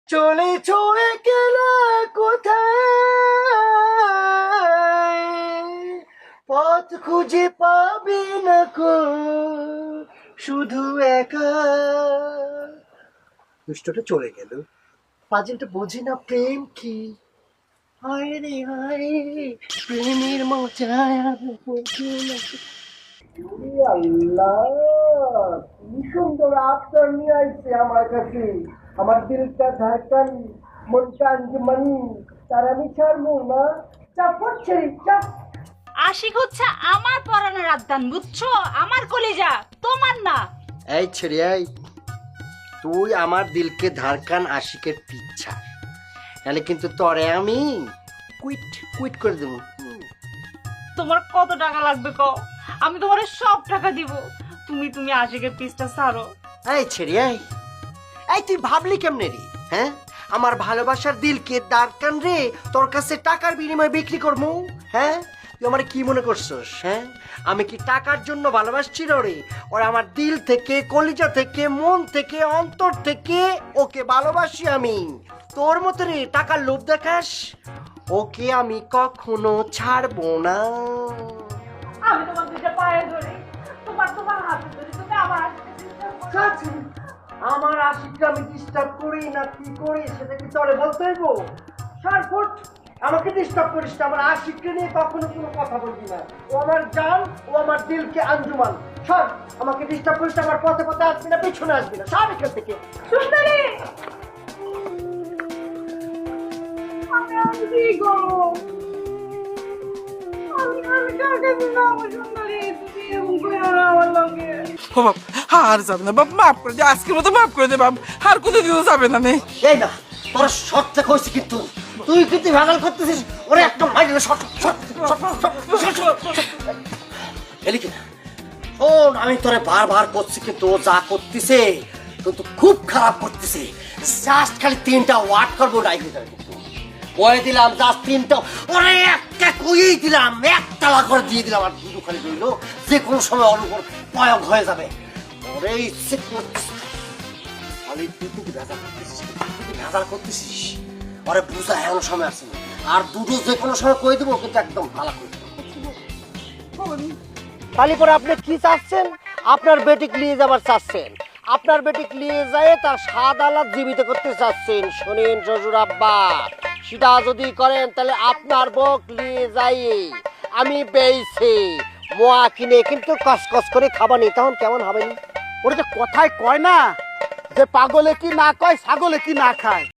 চলে চলে গেলে কোথায়, পথ খুঁজে পাবি না কো, শুধু একা। দুষ্টটা চলে গেল, পাজিলটা বোঝে না প্রেম কি। হায় রে হায়, প্রেমের মজায় আমি বুঝি না। আল্লাহ, কি সুন্দর আফটার নিয়ে আইছে আমার কাছে। আমার দিলটা ধারকান, মনটা আঞ্জমান, তার আমি ছাড়বো না। চাপ পড়ছে, চাপ। আশিক হচ্ছে আমার পরাণের আদান, বুঝছো? আমার কলিজা, তোমার না। এই ছেড়ে এই, তুই আমার দিলকে ধারকান আশিকের পিচ্ছা, নাহলে কিন্তু তরে আমি কুইট কুইট করে দেবো। তোমার কত টাকা লাগবে কও, আমি তোমার সব টাকা দিব। তুমি তুমি আশিকের পিসটা ছাড়ো। এই ছেড়ে এই, এই তুই ভাবলি কেমনে রে? হ্যাঁ, আমার ভালোবাসার দিলকে ধারকান রে তোর কাছে টাকার বিনিময়ে বিক্রি করবো? হ্যাঁ, তুই আমার কি মনে করছস? হ্যাঁ, আমি কি টাকার জন্য ভালোবাসছি রে? ওর আমার দিল থেকে, কলিজা থেকে, মন থেকে, অন্তর থেকে ওকে ভালোবাসি আমি। তোর মতো রে টাকার লোভ দেখাস, ওকে আমি কখনো ছাড়বো না। আমি তোমার দুইটা পায়ে ধরি, তোমার তোমার হাতে ধরি, তুমি আমার আমার আশিককে আমি ডিস্টার্ব করি না কি করি সেটা কি তোরে বলতে হইব? সারফুট, আমাকে ডিস্টার্ব করিস না। আমার আশিককে নিয়ে কখনো কোনো কথা বলবি না। ও আমার জান, ও আমার দিলকে আঞ্জুমান। সর, আমাকে ডিস্টার্ব করিস না। আমার পথে পথে আসবি না, পিছনে আসবি না। সর এখান থেকে। সুন্দরী, আমি আসছি গো। আমি কার কাছে যাবো সুন্দরী? তুমি এরকম করো না আমার লগে। ও বাপ, আর যাবে না বাপ, মাফ করে দে, আজকের মতো মাফ করে দে বাপ, আর কোনোদিনও যাবে না নে। এই না, তোর শর্তে কইছি কিন্তু তুই কিন্তু ভাগাল করতেছিস। ওরে একটা মাইরে শর্ট শর্ট এলিকে শোন, আমি তোরে বারবার করছি কিন্তু ও যা করতেছে কিন্তু খুব খারাপ করতেছে। জাস্ট খালি 3টা ওয়াট করবো রাইখে যাবে কিন্তু কয়ে দিলাম, জাস্ট 3টা। ওরে একটা কইয়েই দিলাম, একটা লাখ করে দিয়ে দিলাম। আর দুটো খালি রইলো, যে কোনো সময় ওর উপর প্রয়োগ হয়ে যাবে। ওরে ইচ্ছে করতেছে খালি তুই কিন্তু ভেজাল করতেছিস, ভেজাল করতেছিস। ওরে বুঝা এমন সময় আছে না। আর দুটো যে কোনো সময় কয়ে দেবো কিন্তু একদম ভালো করে দেবো। খালি পরে আপনি কি চাচ্ছেন? আপনার বেটিক নিয়ে যাবার চাচ্ছেন, আপনার বেটিক নিয়ে যায় তার স্বাদ আলাদ জীবিত করতে চাচ্ছেন। শোনেন শ্বশুর আব্বা, সেটা যদি করেন তাহলে আপনার বক নিয়ে যাই আমি বেইছি মোয়া কিনে কিন্তু কসকস করে খাবানি, তখন কেমন হবে? ওটা যে কথায় কয় না যে পাগলে কি না কয়, ছাগলে কি না খায়।